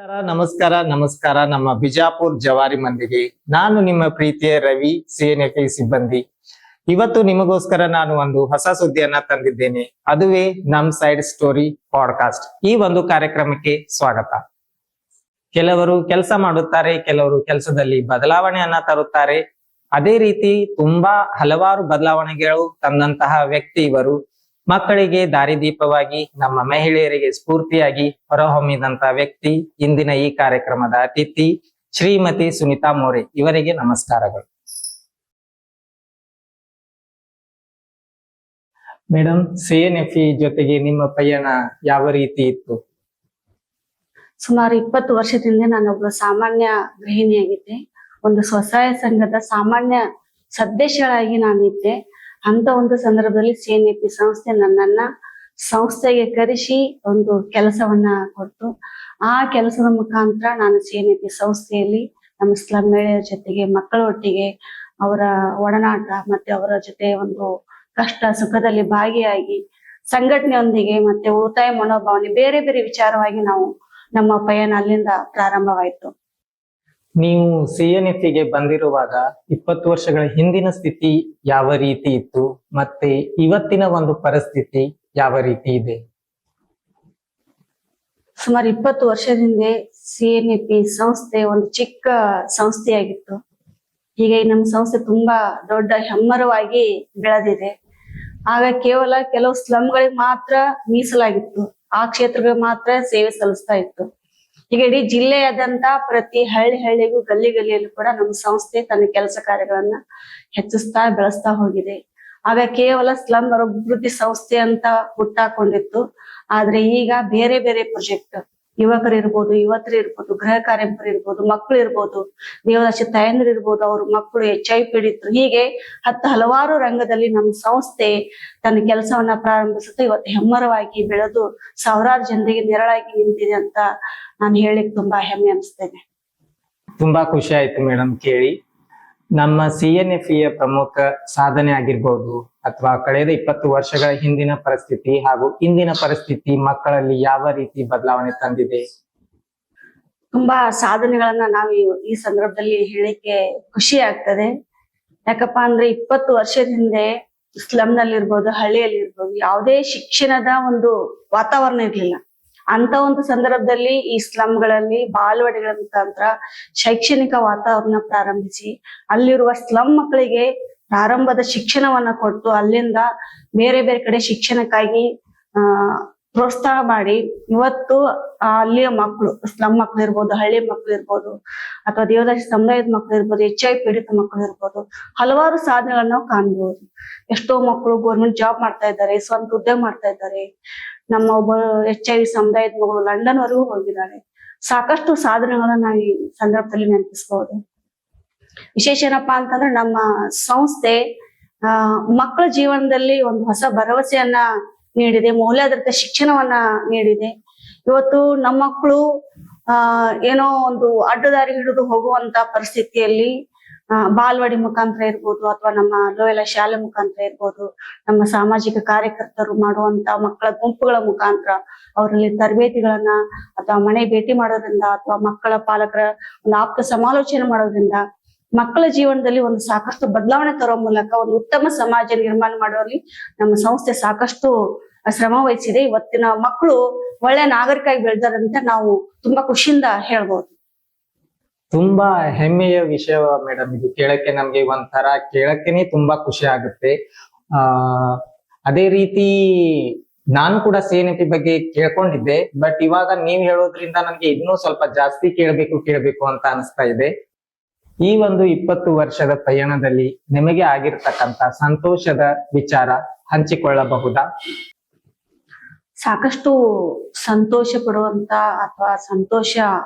ನಮಸ್ಕಾರ ನಮ್ಮ ಬಿಜಾಪುರ್ ಜವಾರಿ ಮಂದಿಗೆ ನಾನು ನಿಮ್ಮ ಪ್ರೀತಿಯ ರವಿ ಸಿಎನ್ಎಫ್ಐ ಸಿಬ್ಬಂದಿ. ಇವತ್ತು ನಿಮಗೋಸ್ಕರ ನಾನು ಒಂದು ಹೊಸ ಸುದ್ದಿಯನ್ನ ತಂದಿದ್ದೇನೆ. ಅದುವೇ ನಮ್ ಸೈಡ್ ಸ್ಟೋರಿ ಪಾಡ್ಕಾಸ್ಟ್. ಈ ಒಂದು ಕಾರ್ಯಕ್ರಮಕ್ಕೆ ಸ್ವಾಗತ. ಕೆಲವರು ಕೆಲಸ ಮಾಡುತ್ತಾರೆ, ಕೆಲವರು ಕೆಲಸದಲ್ಲಿ ಬದಲಾವಣೆಯನ್ನ ತರುತ್ತಾರೆ. ಅದೇ ರೀತಿ ತುಂಬಾ ಹಲವಾರು ಬದಲಾವಣೆಗಳು ತಂದಂತಹ ವ್ಯಕ್ತಿ ಇವರು. ಮಕ್ಕಳಿಗೆ ದಾರಿದೀಪವಾಗಿ, ನಮ್ಮ ಮಹಿಳೆಯರಿಗೆ ಸ್ಫೂರ್ತಿಯಾಗಿ ಹೊರಹೊಮ್ಮಿದಂತ ವ್ಯಕ್ತಿ ಇಂದಿನ ಈ ಕಾರ್ಯಕ್ರಮದ ಅತಿಥಿ ಶ್ರೀಮತಿ ಸುನಿತಾ ಮೋರೆ. ಇವರಿಗೆ ನಮಸ್ಕಾರಗಳು. ಮೇಡಮ್, ಸಿಎನ್ಎಫ್ಇ ಜೊತೆಗೆ ನಿಮ್ಮ ಪಯಣ ಯಾವ ರೀತಿ ಇತ್ತು? ಸುಮಾರು 20 ವರ್ಷದಿಂದ ನಾನೊಬ್ಬ ಸಾಮಾನ್ಯ ಗೃಹಿಣಿಯಾಗಿದ್ದೆ. ಒಂದು ಸ್ವಸಹಾಯ ಸಂಘದ ಸಾಮಾನ್ಯ ಸದಸ್ಯಳಾಗಿ ನಾನಿದ್ದೆ. ಅಂತ ಒಂದು ಸಂದರ್ಭದಲ್ಲಿ ಸಿಎನ್ಎಫ್ಇ ಸಂಸ್ಥೆ ನನ್ನನ್ನ ಸಂಸ್ಥೆಗೆ ಕರೆಸಿ ಒಂದು ಕೆಲಸವನ್ನ ಕೊಟ್ಟು, ಆ ಕೆಲಸದ ಮುಖಾಂತರ ನಾನು ಸಿಎನ್ಎಫ್ಇ ಸಂಸ್ಥೆಯಲ್ಲಿ ನಮ್ಮ ಸ್ಲಮ್ ಮಹಿಳೆಯರ ಜೊತೆಗೆ, ಮಕ್ಕಳ ಒಟ್ಟಿಗೆ ಅವರ ಒಡನಾಟ ಮತ್ತೆ ಅವರ ಜೊತೆ ಒಂದು ಕಷ್ಟ ಸುಖದಲ್ಲಿ ಭಾಗಿಯಾಗಿ, ಸಂಘಟನೆಯೊಂದಿಗೆ ಮತ್ತೆ ಉಳಿತಾಯ ಮನೋಭಾವನೆ ಬೇರೆ ಬೇರೆ ವಿಚಾರವಾಗಿ ನಮ್ಮ ಪಯಣ ಅಲ್ಲಿಂದ ಪ್ರಾರಂಭವಾಯಿತು. ನೀವು ಸಿಎನ್ಎಫ್ಇಗೆ ಬಂದಿರುವಾಗ 20 ವರ್ಷಗಳ ಹಿಂದಿನ ಸ್ಥಿತಿ ಯಾವ ರೀತಿ ಇತ್ತು, ಮತ್ತೆ ಇವತ್ತಿನ ಒಂದು ಪರಿಸ್ಥಿತಿ ಯಾವ ರೀತಿ ಇದೆ? ಸುಮಾರು 20 ವರ್ಷದಿಂದ ಸಿಎನ್ಎಫ್ಇ ಸಂಸ್ಥೆ ಒಂದು ಚಿಕ್ಕ ಸಂಸ್ಥೆಯಾಗಿತ್ತು. ಈಗ ನಮ್ಮ ಸಂಸ್ಥೆ ತುಂಬಾ ದೊಡ್ಡ ಹೆಮ್ಮರವಾಗಿ ಬೆಳೆದಿದೆ. ಆಗ ಕೇವಲ ಕೆಲವು ಸ್ಲಮ್ಗಳಿಗೆ ಮಾತ್ರ ಮೀಸಲಾಗಿತ್ತು, ಆ ಕ್ಷೇತ್ರಗಳಿಗೆ ಮಾತ್ರ ಸೇವೆ ಸಲ್ಲಿಸ್ತಾ ಇತ್ತು. ಈಗ ಇಡೀ ಜಿಲ್ಲೆಯಾದಂತ ಪ್ರತಿ ಹಳ್ಳಿಗೂ ಗಲ್ಲಿಯಲ್ಲೂ ಕೂಡ ನಮ್ಮ ಸಂಸ್ಥೆ ತನ್ನ ಕೆಲಸ ಕಾರ್ಯಗಳನ್ನ ಹೆಚ್ಚಿಸ್ತಾ ಬೆಳೆಸ್ತಾ ಹೋಗಿದೆ. ಆಗ ಕೇವಲ ಸ್ಲಮ್ ಅಭಿವೃದ್ಧಿ ಸಂಸ್ಥೆ ಅಂತ ಹುಟ್ಟಾಕೊಂಡಿತ್ತು. ಆದ್ರೆ ಈಗ ಬೇರೆ ಬೇರೆ ಪ್ರಾಜೆಕ್ಟ್, ಯುವಕರಿರ್ಬೋದು, ಯುವತರಿರ್ಬೋದು, ಗೃಹ ಕಾರ್ಮಿಕರು ಇರ್ಬೋದು, ಮಕ್ಕಳು ಇರ್ಬೋದು, ದೇವದಾಸಿ ತಾಯಂದಿರು ಇರ್ಬೋದು, ಅವ್ರ ಮಕ್ಕಳು HIV ಪೀಡಿತರು, ಹೀಗೆ ಹಲವಾರು ರಂಗದಲ್ಲಿ ನಮ್ಮ ಸಂಸ್ಥೆ ತನ್ನ ಕೆಲಸವನ್ನ ಪ್ರಾರಂಭಿಸುತ್ತೆ. ಇವತ್ತು ಹೆಮ್ಮರವಾಗಿ ಬೆಳೆದು ಸಾವಿರಾರು ಜನರಿಗೆ ನೆರಳಾಗಿ ನಿಂತಿದೆ ಅಂತ ನಾನು ಹೇಳಿಕ್ ತುಂಬಾ ಹೆಮ್ಮೆ ಅನಿಸ್ತೇನೆ. ತುಂಬಾ ಖುಷಿ ಆಯ್ತು ಮೇಡಮ್ ಕೇಳಿ. ನಮ್ಮ ಸಿಎನ್ಎಫ್ಇಯ ಪ್ರಮುಖ ಸಾಧನೆ ಆಗಿರ್ಬೋದು, ಅಥವಾ ಕಳೆದ 20 ವರ್ಷಗಳ ಹಿಂದಿನ ಪರಿಸ್ಥಿತಿ ಹಾಗೂ ಇಂದಿನ ಪರಿಸ್ಥಿತಿ ಮಕ್ಕಳಲ್ಲಿ ಯಾವ ರೀತಿ ಬದಲಾವಣೆ ತಂದಿದೆ? ತುಂಬಾ ಸಾಧನೆಗಳನ್ನ ನಾವು ಈ ಸಂದರ್ಭದಲ್ಲಿ ಹೇಳಿಕೆ ಖುಷಿ ಆಗ್ತದೆ. ಯಾಕಪ್ಪ ಅಂದ್ರೆ 20 ವರ್ಷದ ಹಿಂದೆ ಸ್ಲಮ್ ನಲ್ಲಿ ಇರ್ಬೋದು, ಹಳ್ಳಿಯಲ್ಲಿ ಇರ್ಬೋದು, ಯಾವುದೇ ಶಿಕ್ಷಣದ ಒಂದು ವಾತಾವರಣ ಇರ್ಲಿಲ್ಲ. ಅಂತ ಒಂದು ಸಂದರ್ಭದಲ್ಲಿ ಈ ಸ್ಲಮ್ಗಳಲ್ಲಿ ಬಾಲವಾಡಿಗಳ ಮುಖಾಂತರ ಶೈಕ್ಷಣಿಕ ವಾತಾವರಣ ಪ್ರಾರಂಭಿಸಿ, ಅಲ್ಲಿರುವ ಸ್ಲಮ್ ಮಕ್ಕಳಿಗೆ ಪ್ರಾರಂಭದ ಶಿಕ್ಷಣವನ್ನ ಕೊಟ್ಟು, ಅಲ್ಲಿಂದ ಬೇರೆ ಬೇರೆ ಕಡೆ ಶಿಕ್ಷಣಕ್ಕಾಗಿ ಪ್ರೋತ್ಸಾಹ ಮಾಡಿ, ಇವತ್ತು ಅಲ್ಲಿಯ ಮಕ್ಕಳು, ಸ್ಲಮ್ ಮಕ್ಕಳು ಇರ್ಬೋದು, ಹಳ್ಳಿ ಮಕ್ಕಳು ಇರ್ಬೋದು, ಅಥವಾ ದೇವದಾಸಿ ಸಮುದಾಯದ ಮಕ್ಕಳು ಇರ್ಬೋದು, HIV ಪೀಡಿತ ಮಕ್ಕಳು ಇರ್ಬೋದು, ಹಲವಾರು ಸಾಧನೆಗಳನ್ನ ನಾವು ಕಾಣ್ಬೋದು. ಎಷ್ಟೋ ಮಕ್ಕಳು ಗೌರ್ಮೆಂಟ್ ಜಾಬ್ ಮಾಡ್ತಾ ಇದ್ದಾರೆ, ಸ್ವಂತ ಉದ್ಯೋಗ ಮಾಡ್ತಾ ಇದ್ದಾರೆ. ನಮ್ಮ ಒಬ್ಬ HIV ಸಮುದಾಯದ ಮಗಳು ಲಂಡನ್ ವರೆಗೂ ಹೋಗಿದ್ದಾಳೆ. ಸಾಕಷ್ಟು ಸಾಧನೆಗಳನ್ನ ನಾವು ಈ ಸಂದರ್ಭದಲ್ಲಿ ನೆನಪಿಸಬಹುದು. ವಿಶೇಷ ಏನಪ್ಪಾ ಅಂತಂದ್ರೆ, ನಮ್ಮ ಸಂಸ್ಥೆ ಮಕ್ಕಳ ಜೀವನದಲ್ಲಿ ಒಂದು ಹೊಸ ಭರವಸೆಯನ್ನ ನೀಡಿದೆ, ಮೌಲ್ಯಾಧಾರಿತ ಶಿಕ್ಷಣವನ್ನ ನೀಡಿದೆ. ಇವತ್ತು ನಮ್ಮ ಮಕ್ಕಳು ಏನೋ ಒಂದು ಅಡ್ಡದಾರಿ ಹಿಡಿದು ಹೋಗುವಂತ ಪರಿಸ್ಥಿತಿಯಲ್ಲಿ ಬಾಲ್ವಾಡಿ ಮುಖಾಂತರ ಇರ್ಬೋದು, ಅಥವಾ ನಮ್ಮ ಲೋಯಲ ಶಾಲೆ ಮುಖಾಂತರ ಇರ್ಬೋದು, ನಮ್ಮ ಸಾಮಾಜಿಕ ಕಾರ್ಯಕರ್ತರು ಮಾಡುವಂತ ಮಕ್ಕಳ ಗುಂಪುಗಳ ಮುಖಾಂತರ ಅವರಲ್ಲಿ ತರಬೇತಿಗಳನ್ನ, ಅಥವಾ ಮನೆ ಭೇಟಿ ಮಾಡೋದ್ರಿಂದ, ಅಥವಾ ಮಕ್ಕಳ ಪಾಲಕರ ಒಂದು ಆಪ್ತ ಸಮಾಲೋಚನೆ ಮಾಡೋದ್ರಿಂದ ಮಕ್ಕಳ ಜೀವನದಲ್ಲಿ ಒಂದು ಸಾಕಷ್ಟು ಬದಲಾವಣೆ ತರುವ ಮೂಲಕ ಒಂದು ಉತ್ತಮ ಸಮಾಜ ನಿರ್ಮಾಣ ಮಾಡುವಲ್ಲಿ ನಮ್ಮ ಸಂಸ್ಥೆ ಸಾಕಷ್ಟು ಶ್ರಮ ವಹಿಸಿದೆ. ಇವತ್ತಿನ ಮಕ್ಕಳು ಒಳ್ಳೆ ನಾಗರಿಕರಾಗಿ ಬೆಳೆದಾರಂತ ನಾವು ತುಂಬಾ ಖುಷಿಯಿಂದ ಹೇಳ್ಬೋದು. ತುಂಬಾ ಹೆಮ್ಮೆಯ ವಿಷಯ ಮೇಡಮ್ ಇದು. ಕೇಳಕ್ಕೆ ನಮ್ಗೆ ಒಂಥರ ಕೇಳಕ್ಕೆನೆ ತುಂಬಾ ಖುಷಿ ಆಗುತ್ತೆ. ಅದೇ ರೀತಿ ನಾನು ಕೂಡ ಸಿಎನ್ಎಫ್ಇ ಬಗ್ಗೆ ಕೇಳ್ಕೊಂಡಿದ್ದೆ, ಬಟ್ ಇವಾಗ ನೀವ್ ಹೇಳೋದ್ರಿಂದ ನನ್ಗೆ ಇನ್ನೂ ಸ್ವಲ್ಪ ಜಾಸ್ತಿ ಕೇಳ್ಬೇಕು ಅಂತ ಅನಿಸ್ತಾ ಇದೆ. ಈ ಒಂದು 20 ವರ್ಷದ ಪಯಣದಲ್ಲಿ ನಿಮಗೆ ಆಗಿರ್ತಕ್ಕಂತ ಸಂತೋಷದ ವಿಚಾರ ಹಂಚಿಕೊಳ್ಳಬಹುದಾ? ಸಾಕಷ್ಟು ಸಂತೋಷ ಪಡುವಂತ ಅಥವಾ ಸಂತೋಷ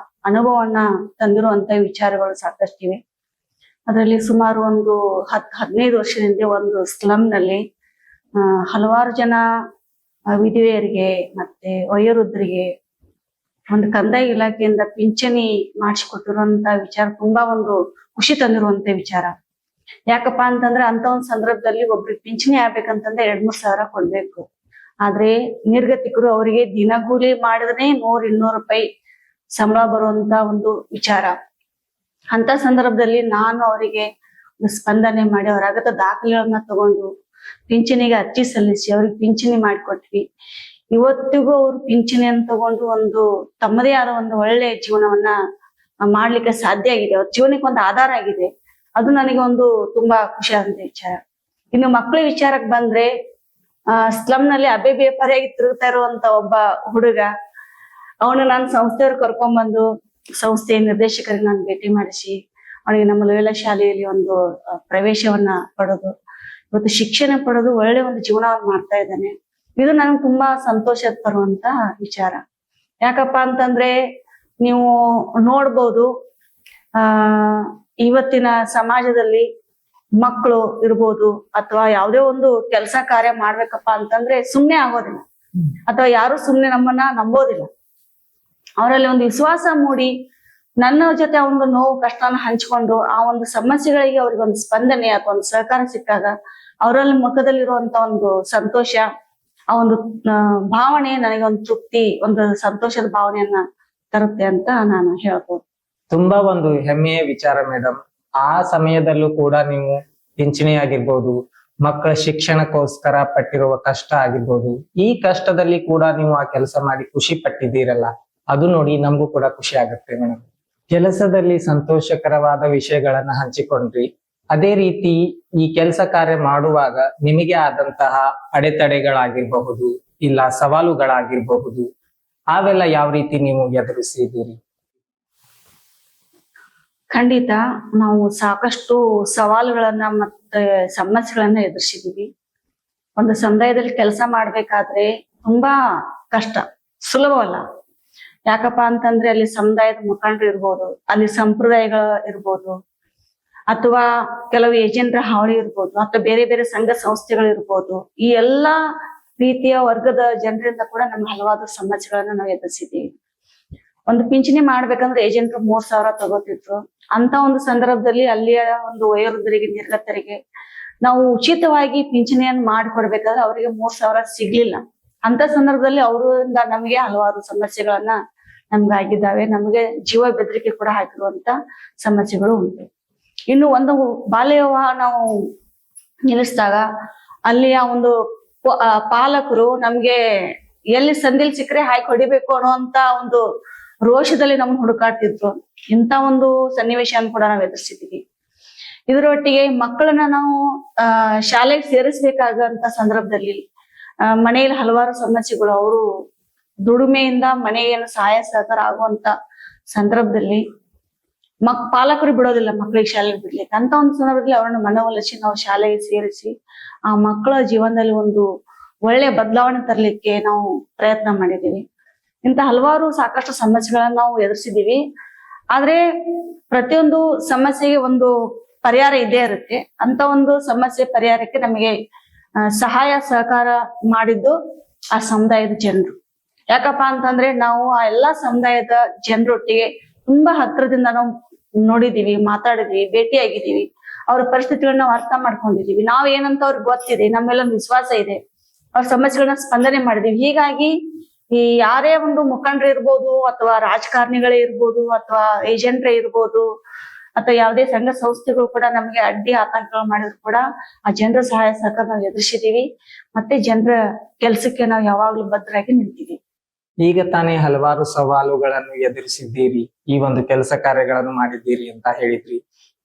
ಅನುಭವವನ್ನ ತಂದಿರುವಂತ ವಿಚಾರಗಳು ಸಾಕಷ್ಟಿವೆ. ಅದರಲ್ಲಿ ಸುಮಾರು ಒಂದು 10-15 ವರ್ಷದಿಂದ ಒಂದು ಸ್ಲಮ್ ನಲ್ಲಿ ಹಲವಾರು ಜನ ವಿಧವೆಯರಿಗೆ ಮತ್ತೆ ವಯೋವೃದ್ಧರಿಗೆ ಒಂದು ಕಂದಾಯ ಇಲಾಖೆಯಿಂದ ಪಿಂಚಣಿ ಮಾಡಿಸಿಕೊಟ್ಟಿರುವಂತ ವಿಚಾರ ತುಂಬಾ ಒಂದು ಖುಷಿ ತಂದಿರುವಂತ ವಿಚಾರ. ಯಾಕಪ್ಪ ಅಂತಂದ್ರೆ, ಅಂತ ಒಂದ್ ಸಂದರ್ಭದಲ್ಲಿ ಒಬ್ರಿಗೆ ಪಿಂಚಣಿ ಆಗ್ಬೇಕಂತಂದ್ರೆ 2-3 ಸಾವಿರ ಕೊಡ್ಬೇಕು. ಆದ್ರೆ ನಿರ್ಗತಿಕರು ಅವರಿಗೆ ದಿನಗೂಲಿ ಮಾಡಿದ್ರೆ 100-200 ರೂಪಾಯಿ ಸಂಬಳ ಬರುವಂತ ಒಂದು ವಿಚಾರ. ಅಂತ ಸಂದರ್ಭದಲ್ಲಿ ನಾನು ಅವರಿಗೆ ಒಂದು ಸ್ಪಂದನೆ ಮಾಡಿ ಅವರ ಅಗತ್ಯ ದಾಖಲೆಗಳನ್ನ ತಗೊಂಡು ಪಿಂಚಣಿಗೆ ಅರ್ಜಿ ಸಲ್ಲಿಸಿ ಅವ್ರಿಗೆ ಪಿಂಚಣಿ ಮಾಡಿಕೊಟ್ವಿ. ಇವತ್ತಿಗೂ ಅವ್ರು ಪಿಂಚಣಿಯನ್ನು ತಗೊಂಡು ಒಂದು ತಮ್ಮದೇ ಆದ ಒಂದು ಒಳ್ಳೆ ಜೀವನವನ್ನ ಮಾಡ್ಲಿಕ್ಕೆ ಸಾಧ್ಯ ಆಗಿದೆ. ಅವ್ರ ಜೀವನಕ್ಕೆ ಒಂದು ಆಧಾರ ಆಗಿದೆ. ಅದು ನನಗೆ ಒಂದು ತುಂಬಾ ಖುಷಿ ಆದಂತ ವಿಚಾರ. ಇನ್ನು ಮಕ್ಕಳ ವಿಚಾರಕ್ಕೆ ಬಂದ್ರೆ ಸ್ಲಮ್ ನಲ್ಲಿ ಬೇಪರಿಯಾಗಿ ತಿರುಗ್ತಾ ಇರುವಂತ ಒಬ್ಬ ಹುಡುಗ, ಅವನು ನಾನು ಸಂಸ್ಥೆಯವ್ರು ಕರ್ಕೊಂಡ್ಬಂದು ಸಂಸ್ಥೆಯ ನಿರ್ದೇಶಕರಿಗೆ ನಾನು ಭೇಟಿ ಮಾಡಿಸಿ ಅವನಿಗೆ ನಮ್ಮ ಲೋಯಲ ಶಾಲೆಯಲ್ಲಿ ಒಂದು ಪ್ರವೇಶವನ್ನ ಪಡೆದು ಇವತ್ತು ಶಿಕ್ಷಣ ಪಡೆದು ಒಳ್ಳೆ ಒಂದು ಜೀವನವನ್ನು ಮಾಡ್ತಾ ಇದ್ದಾನೆ. ಇದು ನನಗೆ ತುಂಬಾ ಸಂತೋಷ ತರುವಂತ ವಿಚಾರ. ಯಾಕಪ್ಪ ಅಂತಂದ್ರೆ ನೀವು ನೋಡ್ಬೋದು, ಇವತ್ತಿನ ಸಮಾಜದಲ್ಲಿ ಮಕ್ಕಳು ಇರ್ಬೋದು ಅಥವಾ ಯಾವುದೇ ಒಂದು ಕೆಲಸ ಕಾರ್ಯ ಮಾಡ್ಬೇಕಪ್ಪ ಅಂತಂದ್ರೆ ಸುಮ್ನೆ ಆಗೋದಿಲ್ಲ, ಅಥವಾ ಯಾರು ಸುಮ್ನೆ ನಮ್ಮನ್ನ ನಂಬೋದಿಲ್ಲ. ಅವರಲ್ಲಿ ಒಂದು ವಿಶ್ವಾಸ ಮೂಡಿ ನನ್ನ ಜೊತೆ ಒಂದು ನೋವು ಕಷ್ಟನ ಹಂಚ್ಕೊಂಡು ಆ ಒಂದು ಸಮಸ್ಯೆಗಳಿಗೆ ಅವ್ರಿಗೆ ಒಂದು ಸ್ಪಂದನೆ ಅಥವಾ ಒಂದು ಸಹಕಾರ ಸಿಕ್ಕಾಗ ಅವರಲ್ಲಿ ಮುಖದಲ್ಲಿರುವಂತ ಒಂದು ಸಂತೋಷ, ಆ ಒಂದು ಭಾವನೆ ನನಗೆ ಒಂದು ತೃಪ್ತಿ, ಒಂದು ಸಂತೋಷದ ಭಾವನೆಯನ್ನ ತರುತ್ತೆ ಅಂತ ನಾನು ಹೇಳ್ಬೋದು. ತುಂಬಾ ಒಂದು ಹೆಮ್ಮೆಯ ವಿಚಾರ ಮೇಡಮ್. ಆ ಸಮಯದಲ್ಲೂ ಕೂಡ ನೀವು ಪಿಂಚಣಿ ಆಗಿರ್ಬೋದು, ಮಕ್ಕಳ ಶಿಕ್ಷಣಕ್ಕೋಸ್ಕರ ಪಟ್ಟಿರುವ ಕಷ್ಟ ಆಗಿರ್ಬೋದು, ಈ ಕಷ್ಟದಲ್ಲಿ ಕೂಡ ನೀವು ಆ ಕೆಲಸ ಮಾಡಿ ಖುಷಿ ಪಟ್ಟಿದ್ದೀರಲ್ಲ, ಅದು ನೋಡಿ ನಮಗೂ ಕೂಡ ಖುಷಿ ಆಗುತ್ತೆ ಮೇಡಮ್. ಕೆಲಸದಲ್ಲಿ ಸಂತೋಷಕರವಾದ ವಿಷಯಗಳನ್ನ ಹಂಚಿಕೊಂಡ್ರಿ. ಅದೇ ರೀತಿ ಈ ಕೆಲಸ ಕಾರ್ಯ ಮಾಡುವಾಗ ನಿಮಗೆ ಆದಂತಹ ಅಡೆತಡೆಗಳಾಗಿರಬಹುದು, ಇಲ್ಲ ಸವಾಲುಗಳಾಗಿರಬಹುದು, ಅವೆಲ್ಲ ಯಾವ ರೀತಿ ನೀವು ಎದುರಿಸಿದ್ದೀರಿ? ಖಂಡಿತ ನಾವು ಸಾಕಷ್ಟು ಸವಾಲುಗಳನ್ನ ಮತ್ತೆ ಸಮಸ್ಯೆಗಳನ್ನ ಎದುರಿಸಿದೀವಿ. ಒಂದು ಸಮುದಾಯದಲ್ಲಿ ಕೆಲಸ ಮಾಡ್ಬೇಕಾದ್ರೆ ತುಂಬಾ ಕಷ್ಟ, ಸುಲಭವಲ್ಲ. ಯಾಕಪ್ಪ ಅಂತಂದ್ರೆ ಅಲ್ಲಿ ಸಮುದಾಯದ ಮುಖಂಡರು ಇರ್ಬೋದು, ಅಲ್ಲಿ ಸಂಪ್ರದಾಯಗಳು ಇರ್ಬೋದು, ಅಥವಾ ಕೆಲವು ಏಜೆಂಟರ ಹಾವಳಿ ಇರ್ಬೋದು, ಅಥವಾ ಬೇರೆ ಬೇರೆ ಸಂಘ ಸಂಸ್ಥೆಗಳು ಇರ್ಬೋದು. ಈ ಎಲ್ಲಾ ರೀತಿಯ ವರ್ಗದ ಜನರಿಂದ ಕೂಡ ನಮ್ಮ ಹಲವಾರು ಸಮಸ್ಯೆಗಳನ್ನ ನಾವು ಎದುರಿಸಿದ್ದೀವಿ. ಒಂದು ಪಿಂಚಣಿ ಮಾಡ್ಬೇಕಂದ್ರೆ ಏಜೆಂಟ್ರು 3,000 ತಗೋತಿದ್ರು. ಅಂತ ಒಂದು ಸಂದರ್ಭದಲ್ಲಿ ಅಲ್ಲಿಯ ಒಂದು ವಯೋವೃದ್ಧರಿಗೆ, ನಿರ್ಗತರಿಗೆ ನಾವು ಉಚಿತವಾಗಿ ಪಿಂಚಣಿಯನ್ನು ಮಾಡಿಕೊಡ್ಬೇಕಾದ್ರೆ ಅವರಿಗೆ 3,000 ಸಿಗ್ಲಿಲ್ಲ. ಅಂತ ಸಂದರ್ಭದಲ್ಲಿ ಅವರಿಂದ ನಮಗೆ ಹಲವಾರು ಸಮಸ್ಯೆಗಳನ್ನ ನಮ್ಗಾಗಿದ್ದಾವೆ. ನಮಗೆ ಜೀವ ಬೆದರಿಕೆ ಕೂಡ ಹಾಕಿರುವಂತ ಸಮಸ್ಯೆಗಳು ಉಂಟು. ಇನ್ನು ಒಂದು ಬಾಲ್ಯ ವಿವಾಹ ನಾವು ನಿಲ್ಲಿಸಿದಾಗ ಅಲ್ಲಿಯ ಒಂದು ಪಾಲಕರು ನಮ್ಗೆ ಎಲ್ಲಿ ಸಂದಿಲ್ ಸಿಕ್ಕರೆ ಹಾಕಿ ಹೊಡಿಬೇಕು ಅನ್ನುವಂತ ಒಂದು ರೋಷದಲ್ಲಿ ನಮ್ಮನ್ನು ಹುಡುಕಾಡ್ತಿದ್ರು. ಇಂಥ ಒಂದು ಸನ್ನಿವೇಶವನ್ನು ಕೂಡ ನಾವು ಎದುರಿಸಿದ್ದೀವಿ. ಇದರೊಟ್ಟಿಗೆ ಮಕ್ಕಳನ್ನ ನಾವು ಶಾಲೆಗೆ ಸೇರಿಸ್ಬೇಕಾಗಂತ ಸಂದರ್ಭದಲ್ಲಿ ಮನೆಯಲ್ಲಿ ಹಲವಾರು ಸಮಸ್ಯೆಗಳು, ಅವರು ದುಡಿಮೆಯಿಂದ ಮನೆಯನ್ನು ಸಹಾಯ ಸಹಕಾರ ಆಗುವಂತ ಸಂದರ್ಭದಲ್ಲಿ ಪಾಲಕರು ಬಿಡೋದಿಲ್ಲ ಮಕ್ಕಳಿಗೆ ಶಾಲೆಗೆ ಬಿಡ್ಲಿಕ್ಕೆ. ಅಂತ ಒಂದು ಸಂದರ್ಭದಲ್ಲಿ ಅವರನ್ನು ಮನವೊಲಿಸಿ ನಾವು ಶಾಲೆಗೆ ಸೇರಿಸಿ ಆ ಮಕ್ಕಳ ಜೀವನದಲ್ಲಿ ಒಂದು ಒಳ್ಳೆಯ ಬದಲಾವಣೆ ತರಲಿಕ್ಕೆ ನಾವು ಪ್ರಯತ್ನ ಮಾಡಿದ್ದೀವಿ. ಇಂಥ ಹಲವಾರು ಸಾಕಷ್ಟು ಸಮಸ್ಯೆಗಳನ್ನ ನಾವು ಎದುರಿಸಿದೀವಿ. ಆದ್ರೆ ಪ್ರತಿಯೊಂದು ಸಮಸ್ಯೆಗೆ ಒಂದು ಪರಿಹಾರ ಇದ್ದೇ ಇರುತ್ತೆ. ಅಂತ ಒಂದು ಸಮಸ್ಯೆ ಪರಿಹಾರಕ್ಕೆ ನಮಗೆ ಸಹಾಯ ಸಹಕಾರ ಮಾಡಿದ್ದು ಆ ಸಮುದಾಯದ ಜನರು. ಯಾಕಪ್ಪ ಅಂತಂದ್ರೆ ನಾವು ಆ ಎಲ್ಲಾ ಸಮುದಾಯದ ಜನರೊಟ್ಟಿಗೆ ತುಂಬಾ ಹತ್ರದಿಂದ ನಾವು ನೋಡಿದೀವಿ, ಮಾತಾಡಿದೀವಿ, ಭೇಟಿಯಾಗಿದ್ದೀವಿ. ಅವ್ರ ಪರಿಸ್ಥಿತಿಗಳನ್ನ ನಾವು ಅರ್ಥ ಮಾಡ್ಕೊಂಡಿದೀವಿ. ನಾವ್ ಏನಂತ ಅವ್ರಿಗೆ ಗೊತ್ತಿದೆ, ನಮ್ಮೆಲ್ಲೊಂದು ವಿಶ್ವಾಸ ಇದೆ. ಅವ್ರ ಸಮಸ್ಯೆಗಳನ್ನ ಸ್ಪಂದನೆ ಮಾಡಿದೀವಿ. ಹೀಗಾಗಿ ಈ ಯಾರೇ ಒಂದು ಮುಖಂಡರು ಇರ್ಬೋದು, ಅಥವಾ ರಾಜಕಾರಣಿಗಳೇ ಇರ್ಬೋದು, ಅಥವಾ ಏಜೆಂಟ್ರೇ ಇರ್ಬೋದು, ಅಥವಾ ಯಾವುದೇ ಸಂಘ ಸಂಸ್ಥೆಗಳು ಕೂಡ ನಮಗೆ ಅಡ್ಡಿ ಆತಂಕಗಳು ಮಾಡಿದ್ರು ಕೂಡ ಆ ಜನರ ಸಹಾಯ ಸಹಕಾರ ನಾವು ಎದುರಿಸಿದೀವಿ. ಮತ್ತೆ ಜನರ ಕೆಲಸಕ್ಕೆ ನಾವು ಯಾವಾಗ್ಲೂ ಬದ್ಧರಾಗಿ ನಿಂತಿದ್ದೀವಿ. ಈಗ ತಾನೇ ಹಲವಾರು ಸವಾಲುಗಳನ್ನು ಎದುರಿಸಿದ್ದೀರಿ, ಈ ಒಂದು ಕೆಲಸ ಕಾರ್ಯಗಳನ್ನು ಮಾಡಿದ್ದೀರಿ ಅಂತ ಹೇಳಿದ್ರಿ.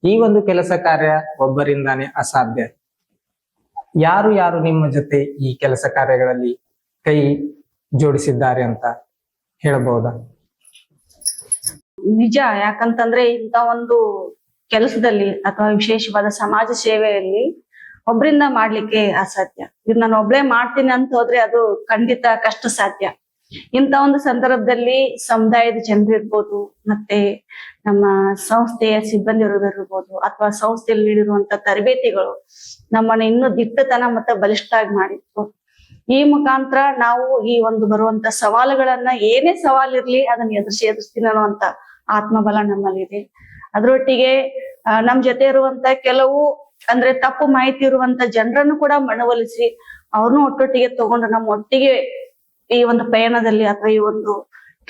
ಈ ಒಂದು ಕೆಲಸ ಕಾರ್ಯ ಒಬ್ಬರಿಂದಾನೇ ಅಸಾಧ್ಯ. ಯಾರು ಯಾರು ನಿಮ್ಮ ಜೊತೆ ಈ ಕೆಲಸ ಕಾರ್ಯಗಳಲ್ಲಿ ಕೈ ಜೋಡಿಸಿದ್ದಾರೆ ಅಂತ ಹೇಳಬಹುದಾ? ನಿಜ. ಯಾಕಂತಂದ್ರೆ ಇಂಥ ಒಂದು ಕೆಲಸದಲ್ಲಿ ಅಥವಾ ವಿಶೇಷವಾದ ಸಮಾಜ ಸೇವೆಯಲ್ಲಿ ಒಬ್ರಿಂದ ಮಾಡ್ಲಿಕ್ಕೆ ಅಸಾಧ್ಯ. ಇದು ನಾನು ಒಬ್ಳೆ ಮಾಡ್ತೀನಿ ಅಂತ ಹೋದ್ರೆ ಅದು ಖಂಡಿತ ಕಷ್ಟ ಸಾಧ್ಯ. ಇಂಥ ಒಂದು ಸಂದರ್ಭದಲ್ಲಿ ಸಮುದಾಯದ ಜನರು ಇರ್ಬೋದು, ಮತ್ತೆ ನಮ್ಮ ಸಂಸ್ಥೆಯ ಸಿಬ್ಬಂದಿ ಇರ್ಬೋದು, ಅಥವಾ ಸಂಸ್ಥೆಯಲ್ಲಿ ನೀಡಿರುವಂತ ತರಬೇತಿಗಳು ನಮ್ಮನ್ನ ಇನ್ನೂ ದಿಟ್ಟತನ ಮತ್ತೆ ಬಲಿಷ್ಠವಾಗಿ ಮಾಡಿತ್ತು. ಈ ಮುಖಾಂತರ ನಾವು ಈ ಒಂದು ಬರುವಂತ ಸವಾಲುಗಳನ್ನ, ಏನೇ ಸವಾಲಿರ್ಲಿ ಅದನ್ನ ಎದುರಿಸ್ತೀನಿ ಅನ್ನುವಂತ ಆತ್ಮಬಲ ನಮ್ಮಲ್ಲಿದೆ. ಅದರೊಟ್ಟಿಗೆ ನಮ್ ಜೊತೆ ಇರುವಂತ ಕೆಲವು ಅಂದ್ರೆ ತಪ್ಪು ಮಾಹಿತಿ ಇರುವಂತ ಜನರನ್ನು ಕೂಡ ಮನವೊಲಿಸಿ ಅವ್ರನ್ನೂ ಒಟ್ಟೊಟ್ಟಿಗೆ ತಗೊಂಡು ನಮ್ಮ ಒಟ್ಟಿಗೆ ಈ ಒಂದು ಪಯಣದಲ್ಲಿ ಅಥವಾ ಈ ಒಂದು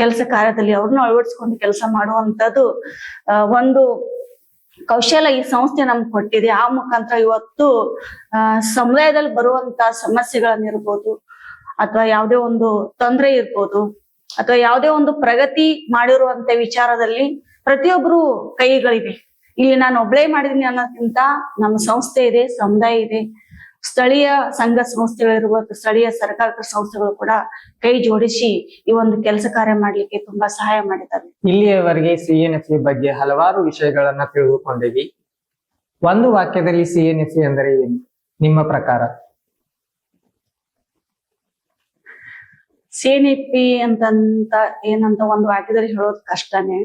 ಕೆಲಸ ಕಾರ್ಯದಲ್ಲಿ ಅವ್ರನ್ನ ಅಳವಡಿಸ್ಕೊಂಡು ಕೆಲಸ ಮಾಡುವಂತದ್ದು ಒಂದು ಕೌಶಲ್ಯ ಈ ಸಂಸ್ಥೆ ನಮ್ಗೆ ಕೊಟ್ಟಿದೆ. ಆ ಮುಖಾಂತರ ಇವತ್ತು ಸಮುದಾಯದಲ್ಲಿ ಬರುವಂತ ಸಮಸ್ಯೆಗಳನ್ನಿರ್ಬೋದು, ಅಥವಾ ಯಾವುದೇ ಒಂದು ತೊಂದರೆ ಇರ್ಬೋದು, ಅಥವಾ ಯಾವುದೇ ಒಂದು ಪ್ರಗತಿ ಮಾಡಿರುವಂತ ವಿಚಾರದಲ್ಲಿ ಪ್ರತಿಯೊಬ್ರು ಕೈಗಳಿವೆ. ಇಲ್ಲಿ ನಾನು ಒಬ್ಳೇ ಮಾಡಿದೀನಿ ಅನ್ನೋದಕ್ಕಿಂತ ನಮ್ಮ ಸಂಸ್ಥೆ ಇದೆ, ಸಮುದಾಯ ಇದೆ, ಸ್ಥಳೀಯ ಸಂಘ ಸಂಸ್ಥೆಗಳಿರ್ಬೋದು, ಸ್ಥಳೀಯ ಸರ್ಕಾರದ ಸಂಸ್ಥೆಗಳು ಕೂಡ ಕೈ ಜೋಡಿಸಿ ಈ ಒಂದು ಕೆಲಸ ಕಾರ್ಯ ಮಾಡ್ಲಿಕ್ಕೆ ತುಂಬಾ ಸಹಾಯ ಮಾಡಿದ್ದಾರೆ. ಇಲ್ಲಿಯವರೆಗೆ CNFA ಬಗ್ಗೆ ಹಲವಾರು ವಿಷಯಗಳನ್ನ ತಿಳಿದುಕೊಂಡಿವಿ. ಒಂದು ವಾಕ್ಯದಲ್ಲಿ CNFA ಅಂದರೆ ಏನು ನಿಮ್ಮ ಪ್ರಕಾರ? CNFP ಅಂತಂತ ಏನಂತ ಒಂದು ವಾಕ್ಯದಲ್ಲಿ ಹೇಳೋದು ಕಷ್ಟನೇ.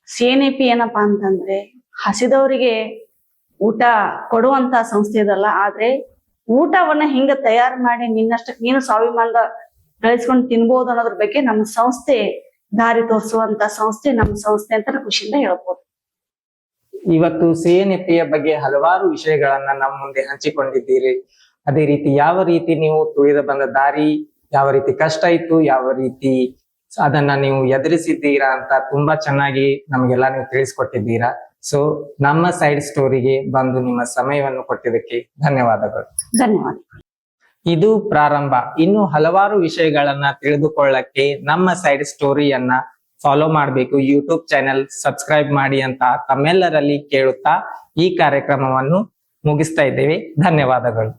CNFP ಏನಪ್ಪಾ ಅಂತಂದ್ರೆ ಹಸಿದವರಿಗೆ ಊಟ ಕೊಡುವಂತ ಸಂಸ್ಥೆ ಇದಲ್ಲ, ಆದ್ರೆ ಊಟವನ್ನ ಹಿಂಗ ತಯಾರು ಮಾಡಿ ನಿನ್ನಷ್ಟಕ್ಕೆ ನೀನು ಸ್ವಾಭಿಮಾನದ ಗಳಿಸ್ಕೊಂಡು ತಿನ್ಬೋದು ಅನ್ನೋದ್ರ ಬಗ್ಗೆ ನಮ್ಮ ಸಂಸ್ಥೆ ದಾರಿ ತೋರಿಸುವಂತ ಸಂಸ್ಥೆ ನಮ್ಮ ಸಂಸ್ಥೆ ಅಂತ ಖುಷಿಯಿಂದ ಹೇಳ್ಬೋದು. ಇವತ್ತು CNFA ಬಗ್ಗೆ ಹಲವಾರು ವಿಷಯಗಳನ್ನ ನಮ್ಮ ಮುಂದೆ ಹಂಚಿಕೊಂಡಿದ್ದೀರಿ. ಅದೇ ರೀತಿ ಯಾವ ರೀತಿ ನೀವು ತುಳಿದ ಬಂದ ದಾರಿ, ಯಾವ ರೀತಿ ಕಷ್ಟ ಇತ್ತು, ಯಾವ ರೀತಿ ಅದನ್ನ ನೀವು ಎದುರಿಸಿದ್ದೀರಾ ಅಂತ ತುಂಬಾ ಚೆನ್ನಾಗಿ ನಮ್ಗೆಲ್ಲ ನೀವು ತಿಳಿಸ್ಕೊಟ್ಟಿದ್ದೀರಾ. ಸೊ ನಮ್ಮ ಸೈಡ್ ಸ್ಟೋರಿಗೆ ಬಂದು ನಿಮ್ಮ ಸಮಯವನ್ನು ಕೊಟ್ಟಿದ್ದಕ್ಕೆ ಧನ್ಯವಾದಗಳು. ಧನ್ಯವಾದ. ಇದು ಪ್ರಾರಂಭ. ಇನ್ನು ಹಲವಾರು ವಿಷಯಗಳನ್ನ ತಿಳಿದುಕೊಳ್ಳಕ್ಕೆ ನಮ್ಮ ಸೈಡ್ ಸ್ಟೋರಿಯನ್ನ ಫಾಲೋ ಮಾಡಬೇಕು, ಯೂಟ್ಯೂಬ್ ಚಾನೆಲ್ ಸಬ್ಸ್ಕ್ರೈಬ್ ಮಾಡಿ ಅಂತ ತಮ್ಮೆಲ್ಲರಲ್ಲಿ ಕೇಳುತ್ತಾ ಈ ಕಾರ್ಯಕ್ರಮವನ್ನು ಮುಗಿಸ್ತಾ ಇದ್ದೇವೆ. ಧನ್ಯವಾದಗಳು.